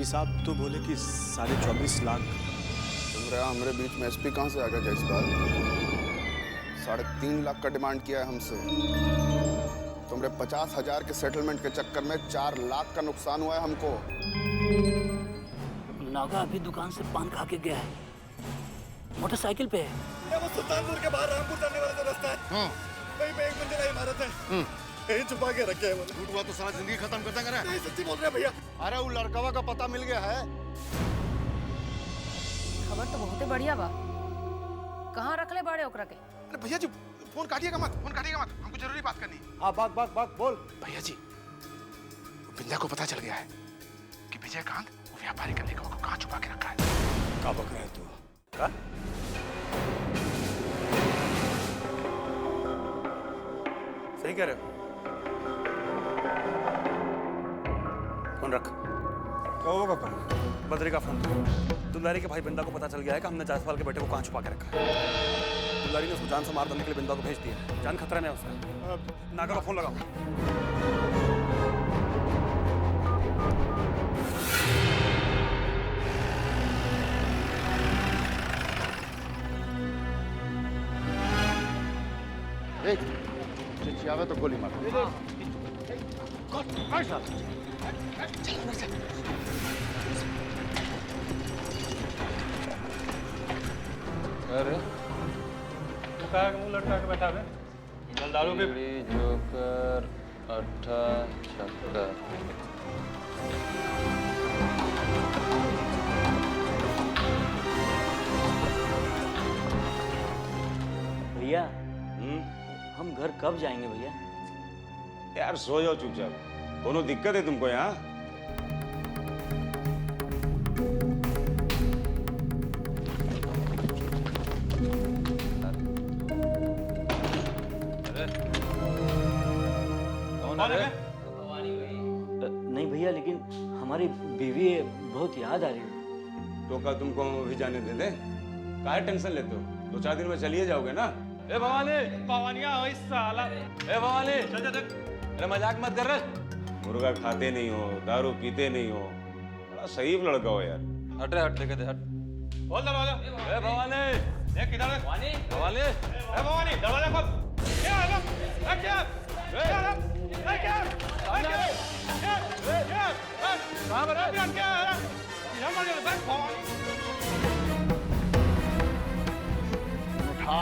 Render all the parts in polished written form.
साहब तो बोले कि 24.5 लाख। तुमरे हमारे बीच में एसपी कहाँ से आ गया जयसवाल? 3.5 लाख का डिमांड किया है हमसे। तुमरे 50,000 के सेटलमेंट के चक्कर में 4 लाख का नुकसान हुआ है हमको। नागा अभी दुकान से पान खा के गया है, मोटरसाइकिल पे है। वो सुल्तानपुर के बाहर रामपुर जाने वाला जो रास्ता है, वहीं पे एक मंजिला इमारत है, यही छुपा के रखे है। झूठ हुआ तो सारा जिंदगी खत्म करता करे। नहीं सच्ची बोल रहे हैं भैया। अरे वो लड़कवा का पता मिल गया है। खबर तो बहुत बढ़िया बा। कहाँ रख ले बाड़े ओकरा के? अरे भैया जी फोन काटिएगा मत, हमको जरूरी बात करनी है। हाँ बात बोल। भैया जी बिंदा को पता चल गया है कि विजयकांत वो व्यापारी का लेखा को कहाँ छुपा के रखा है। क्या बक रहा है तू? हाँ? सही कह रहे हो। फोन रख। ओ पापा, बद्री का फोन। दुलारी के भाई बिंदा को पता चल गया है कि हमने जायसवाल के बेटे को कहाँ छुपा के रखा है। दुलारी ने उसको जान से मार देने के लिए बिंदा को भेज दिया। जान खतरे में है उसका। नागा का फोन लगाओ। चिचियावे तो गोली मार। अरे क्या मुंह लटका के बैठा है? दारू पे जोकर अट्ठा छक्का। भैया हम घर कब जाएंगे भैया? यार सो जाओ चुपचाप। दोनों दिक्कत है तुमको यहाँ। नहीं भैया, लेकिन हमारी बीवी बहुत याद आ रही है। तो क्या तुमको भी जाने दे दे? काहे टेंशन लेते हो? 2-4 दिन में चलिए जाओगे ना। ए भवानी, पवनिया ओए साला। ए भवानी, चल चल। अरे मजाक मत कर रहे। मुर्गा खाते नहीं हो, दारू पीते नहीं हो, बड़ा सही लड़का हो यार। हट रे, हट लेके दे, हट। खोल दरवाजा। ए भवानी, देख किधर है? भवानी, भवानी। ए भवानी, दरवाजा खोल। क्या है लोग? क्या? क्या? क्या? कहाँ पर है? क्या है? यहाँ पर जो बैठ भवानी। उठा।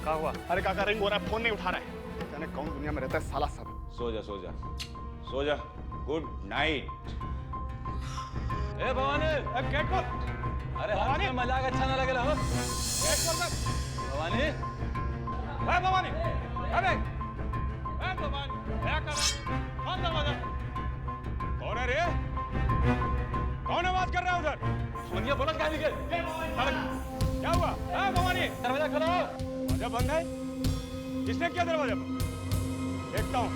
क्या हुआ? अरे काका रिंग हो रहा है, फोन नहीं उठा रहा है। जाने कौन दुनिया में रहता है साला सब। सो जा सो जा सो जा। Good night. ए भवानी, अब गेट खोल। अरे भवानी, मजाक अच्छा ना लगे हो। गेट खोल मत। भवानी, ए भवानी, अबे, ए भवानी, क्या कर? खोल दरवाजा। कौन है रे? कौन आवाज कर रहा है उधर? सुनिए, बोलत कहाँ निकल? क्या हुआ? ए भवानी, दरवाजा खोलो। दरवाजा बंद है? किसने किया दरवाजा बंद? देखता हूँ।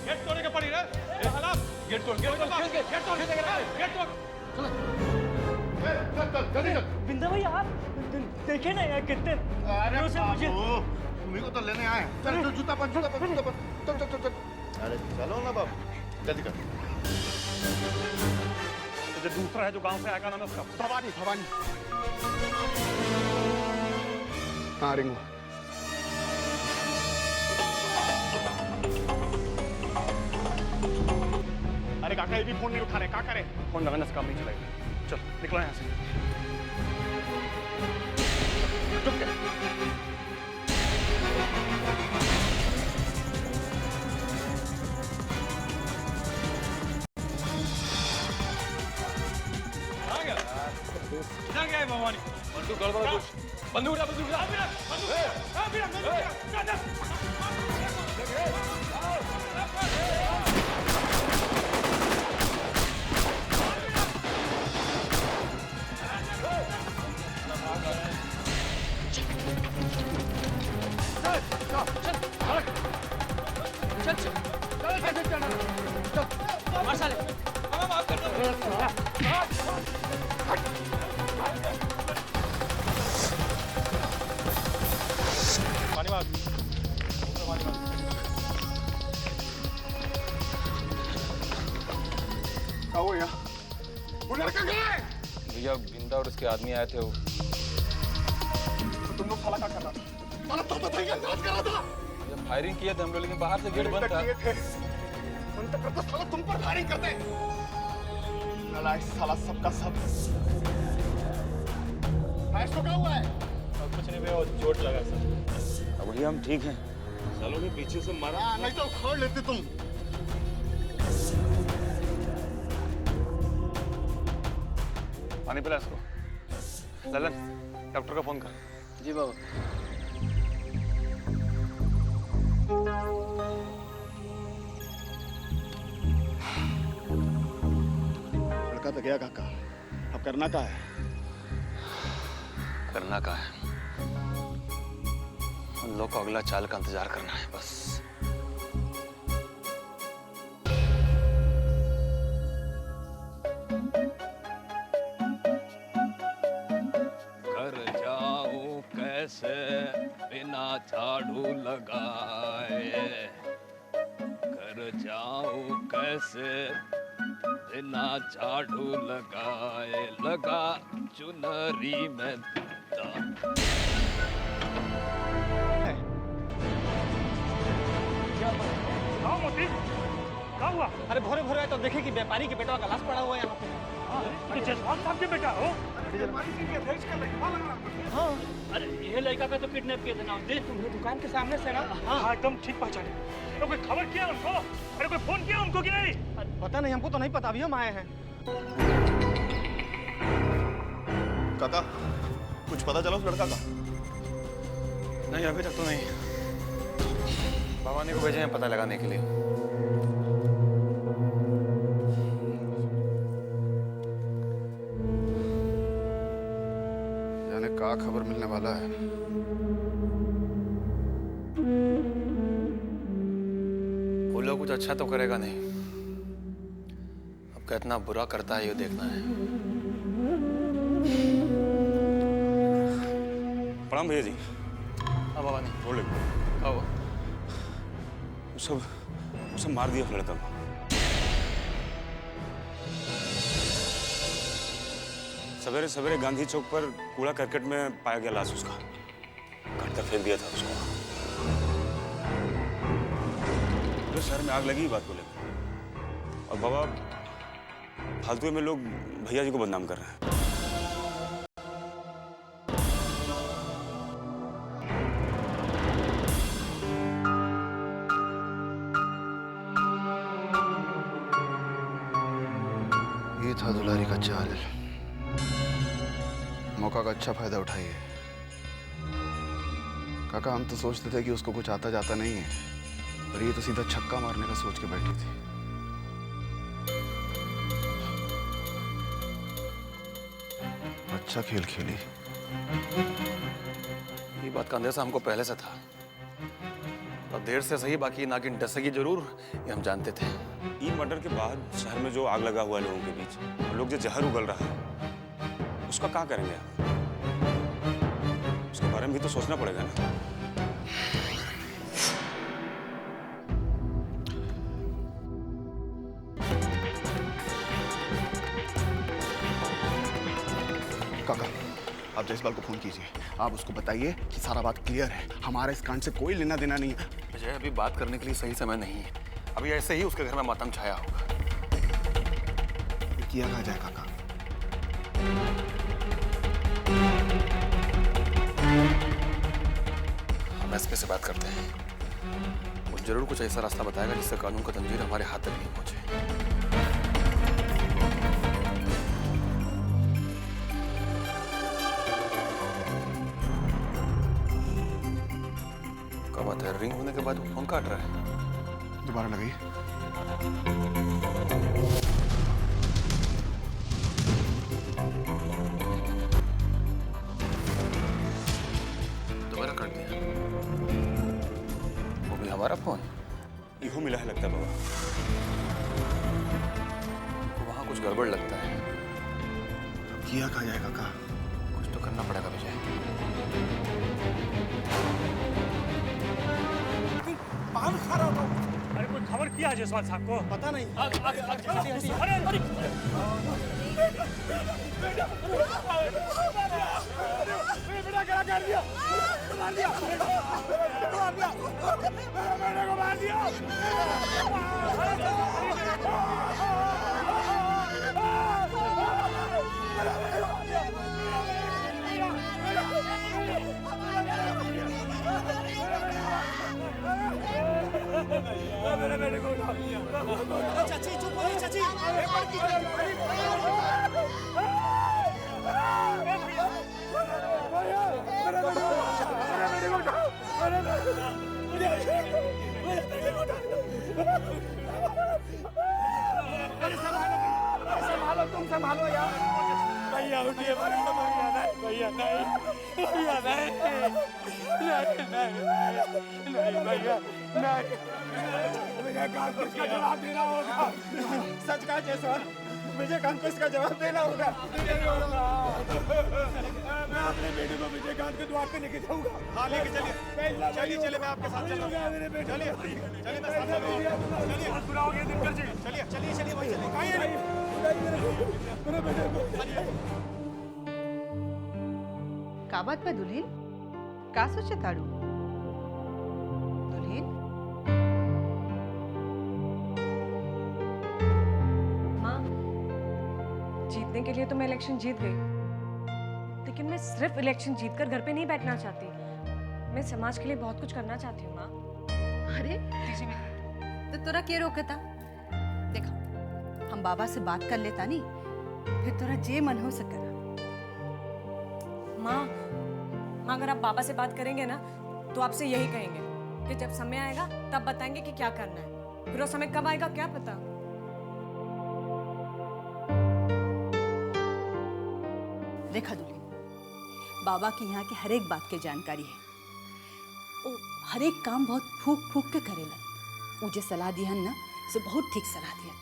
गेट तोड़ने के पड़ी रे। ए हलाल, गेट तोड़, गेट तोड़, गेट तोड़, गेट तोड़। जल्दी चल। बिंदा भैया, आप देखे ना यार कितने दिनों से मुझे। तुम्ही को तो लेने आए। चल चल, जूता पहन, चल चल चल चल। अरे चलो ना बाबू, जल्दी कर। जो दूसरा है जो गांव से आएगा ना उसका। भवानी। हाँ रिंग। अरे काका ये भी फोन नहीं उठा रहे, क्या करे? फोन लगाने से काम नहीं चलेगा। चल निकलो यहाँ से। चुप कर। किधर गया है भवानी? बंदूक गड़बड़ कुछ। बंदूक उठा, बंदूक उठा। भवानी बात क्या हुआ यहाँ? वो लड़का कहाँ है? भैया बिंदा और उसके आदमी आए थे वो। तुम लोग साला क्या कर रहा था? साला तो बताइए, अंदाज कर रहा था। भैया फायरिंग किए थे हम लोग, लेकिन बाहर से गेट बंद था। मन तो करता साला तुम पर फायरिंग करते। नालायक साला सबका सब। महेश को क्या हुआ है? कुछ नहीं भैया, वो चोट लगा सर। अब भैया हम ठीक हैं। सालों ने पीछे से मारा। हाँ, नहीं तो उखाड़ लेते तुम। पानी पिला इसको। ललन, डॉक्टर का फोन कर। जी बाबा। लड़का तो गया काका, अब करना क्या है? करना क्या है? हम लोग को अगला चाल का इंतजार करना है बस। घर जाऊं कैसे बिना झाड़ू लगाए, घर जाऊं कैसे बिना झाड़ू लगाए, लगा चुनरी में दाग। क्या हुआ? अरे भोरे भोरे आए तो देखे कि व्यापारी के बेटा का लाश पड़ा हुआ है यहाँ पे। जसवंत साहब के बेटा हो? हाँ, अरे ये लड़का का तो किडनैप किया था ना, देख तुम्हें दुकान के सामने से ना। हाँ, एकदम ठीक पहचाने। तो कोई खबर किया उनको? अरे कोई फोन किया उनको कि नहीं? पता नहीं, हमको तो नहीं पता, अभी हम आए हैं। काका, कुछ पता चला उस लड़का का? नहीं, अभी तक तो नहीं। भवानी को भेजे हैं पता लगाने के लिए। जाने क्या खबर मिलने वाला है। वो लोग कुछ अच्छा तो करेगा नहीं। अब कितना बुरा करता है ये देखना है। प्रणाम भैया जी। हाँ भवानी, बोले क्या हुआ? वो सब मार दिया उस लड़का को। सवेरे सवेरे गांधी चौक पर कूड़ा करकट में पाया गया लाश उसका। काट कर फेंक दिया था उसको। पूरे शहर में आग लगी ही बात को लेकर। और बाबा फालतू में लोग भैया जी को बदनाम कर रहे हैं। ये था दुलारी का चाल। मौका का अच्छा फायदा उठाइए। काका, हम तो सोचते थे कि उसको कुछ आता जाता नहीं है, पर ये तो सीधा छक्का मारने का सोच के बैठी थी। अच्छा खेल खेली। ये बात का अंदेशा हमको पहले से था। और देर से सही, बाकी नागिन डसेगी जरूर, ये हम जानते थे। ई मर्डर के बाद शहर में जो आग लगा हुआ है लोगों के बीच, लोग जो जहर उगल रहा है, उसका क्या करेंगे आप? उसके बारे में भी तो सोचना पड़ेगा ना। काका, आप जयसवाल को फोन कीजिए। आप उसको बताइए कि सारा बात क्लियर है, हमारा इस कांड से कोई लेना देना नहीं है। विजय, अभी बात करने के लिए सही समय नहीं है। अभी ऐसे ही उसके घर में मातम छाया होगा। किया कहा जाए काका? हम एसपी से बात करते हैं। वो जरूर कुछ ऐसा रास्ता बताएगा जिससे कानून का तंजीर हमारे हाथ तक नहीं पहुंचे। क्या बात है, रिंग होने के बाद वो फोन काट रहा है? दोबारा लगाइए। दोबारा काट दिया। वो भी हमारा फोन? इहो मिला है लगता है बाबा। वहाँ कुछ गड़बड़ लगता है। किया कहा जाए काका? कुछ तो करना पड़ेगा विजय। रहा हूँ। अरे कोई खबर किया जायसवाल साहब को? पता नहीं। अरे बेटा क्या कर दिया? मार दिया, मार दिया, बेटे को मार दिया। मेरे बेटे को चाची चुप हो चाची। संभालो तुम संभालो यार। भैया उठिए भैया नहीं भैया नहीं भैया नहीं भैया नहीं। विजयकांत को इसका जवाब देना होगा। सच कहा जायसवाल, विजयकांत को इसका जवाब देना होगा। मैं अपने बेटे को विजयकांत के द्वार पे लेके जाऊंगा। हाँ लेके चलिए चलिए चलिए मैं आपके साथ चलूंगा। मेरे बेटे चलिए चलिए मैं साथ चलिए बुरा हो गया दिनकर जी। चलिए चलिए चलिए वहीं चलिए कहीं नहीं मेरे बेटे को। का बात पे दुल्हीन का सोचे ताड़ू? दुल्हीन माँ, जीतने के लिए तो मैं इलेक्शन जीत गई, लेकिन मैं सिर्फ इलेक्शन जीतकर घर पे नहीं बैठना चाहती। मैं समाज के लिए बहुत कुछ करना चाहती हूँ माँ। अरे तो तोरा के रोकता? देखा हम बाबा से बात कर लेता नहीं, फिर तोरा जे मन हो सके। माँ, अगर आप बाबा से बात करेंगे ना तो आपसे यही कहेंगे कि जब समय आएगा तब बताएंगे कि क्या करना है। फिर वो समय कब आएगा क्या पता। देखा दुल्हीन, बाबा की यहाँ के हर एक बात के जानकारी है। वो हर एक काम बहुत फूक फूक के करेला। मुझे सलाह दिहन ना से बहुत ठीक सलाह दिया।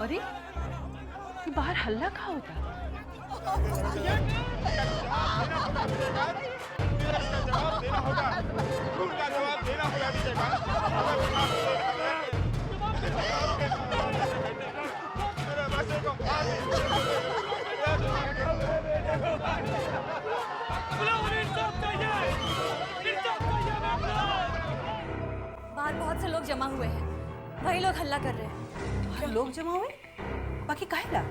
अरे ये बाहर हल्ला कहाँ होता? बाहर बहुत से लोग जमा हुए हैं, वही लोग हल्ला कर रहे हैं। लोग जमा हुए? बाकी काहेला?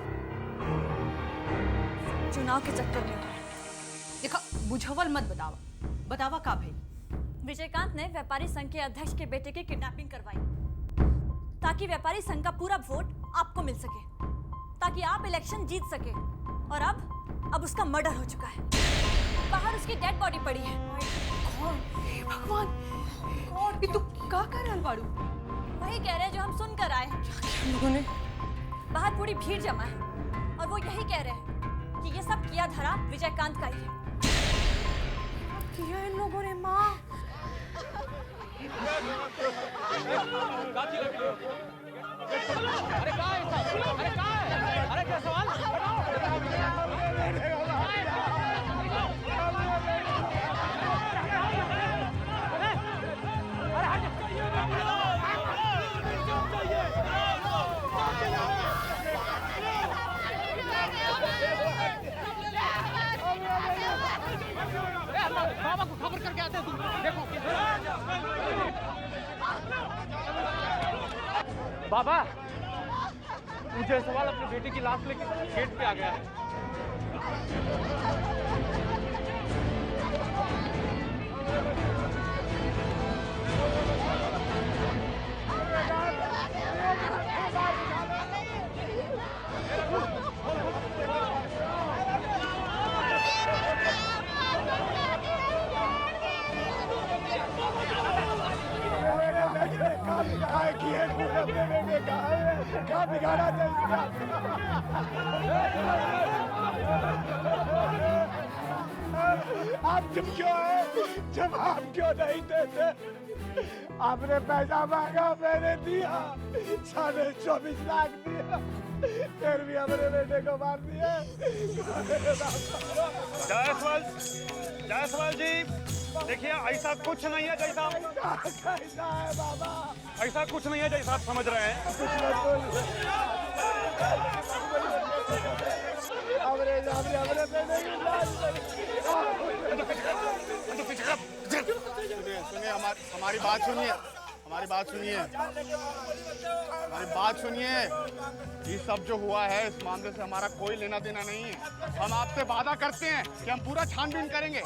चुनाव के चक्कर में। देखो बुझावल मत बतावा, बतावा का भाई? विजयकांत ने व्यापारी संघ के अध्यक्ष के बेटे की किडनैपिंग करवाई ताकि व्यापारी संघ का पूरा वोट आपको मिल सके, ताकि आप इलेक्शन जीत सके। और अब उसका मर्डर हो चुका है। बाहर उसकी डेड बॉडी पड़ी है। कौन? हे भगवान, कौन? ये तू का कर रहल बाड़ू? वही कह रहे हैं जो हम सुनकर आए हैं। लोगों ने बाहर पूरी भीड़ जमा है और वो यही कह रहे हैं कि ये सब किया धरा विजयकांत का ही है। किया इन लोगों ने माँ? अरे क्या सवाल? बाबा को खबर करके आते हैं। देखो बाबा, मुझे सवाल अपनी बेटी की लाश लेके गेट पे आ गया है। आप चुप क्यों है? जवाब क्यों नहीं देते? आपने पैसा मांगा, मैंने दिया, 24.5 लाख दिया, फिर भी हमारे बेटे को मार दिया। जायसवाल जी, देखिए ऐसा कुछ नहीं है जैसा ऐसा कुछ नहीं है जैसा आप समझ रहे हैं। सुनिए हमारी बात सुनिए, हमारी बात सुनिए, हमारी बात सुनिए। ये सब जो हुआ है इस मामले से हमारा कोई लेना देना नहीं है। हम आपसे वादा करते हैं कि हम पूरा छानबीन करेंगे।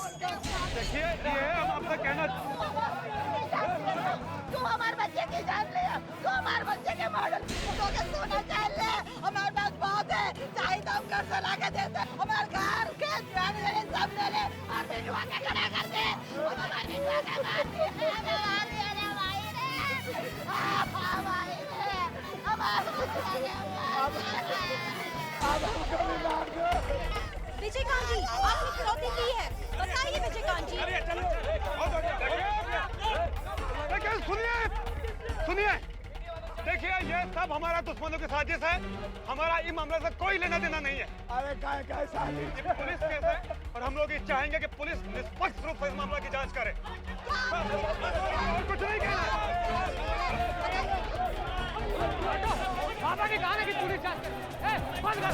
देखिए ये हम आपसे कहना, तू हमारे बच्चे की जान ले, तू हमारे बच्चे के मॉडल तो के सोना जान ले। हमारे पास बहुत है, चाहे तो हम घर से ला के देते, हमारे घर के जान ले सब ले ले और बिटवा के खड़ा कर दे। हमारे बिटवा के मार दे, हमारे भाई रे, भाई रे, हमारे विजयकांत जी, आपने फिरौती की है, बताइए विजयकांत जी। देखिए सुनिए, देखिए ये सब हमारा दुश्मनों की साजिश है। हमारा इस मामले से कोई लेना देना नहीं है। अरे क्या साजिश? ये पुलिस केस है और हम लोग ये चाहेंगे कि पुलिस निष्पक्ष रूप से इस मामले की जांच करे। और कुछ नहीं कहना। बाबा ने कहा कि पुलिस जांच करे। बंद कर।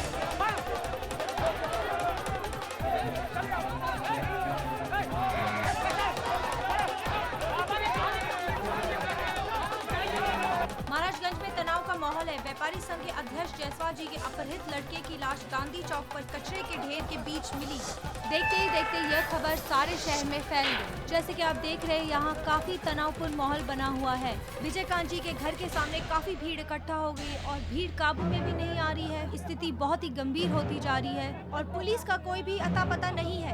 महाराजगंज में तनाव का माहौल है। व्यापारी संघ के अध्यक्ष जायसवाल जी के अपहृत लड़के की लाश गांधी चौक पर कचरे के ढेर के बीच मिली। देखते ही देखते यह खबर सारे शहर में फैल गई। जैसे कि आप देख रहे हैं, यहाँ काफी तनावपूर्ण माहौल बना हुआ है। विजयकांत जी के घर के सामने काफी भीड़ इकट्ठा हो गई और भीड़ काबू में भी नहीं आ रही है। स्थिति बहुत ही गंभीर होती जा रही है और पुलिस का कोई भी अता पता नहीं है।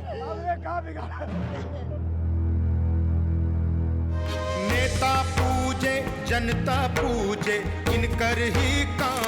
नेता पूजे जनता पूजे, इनकर ही काम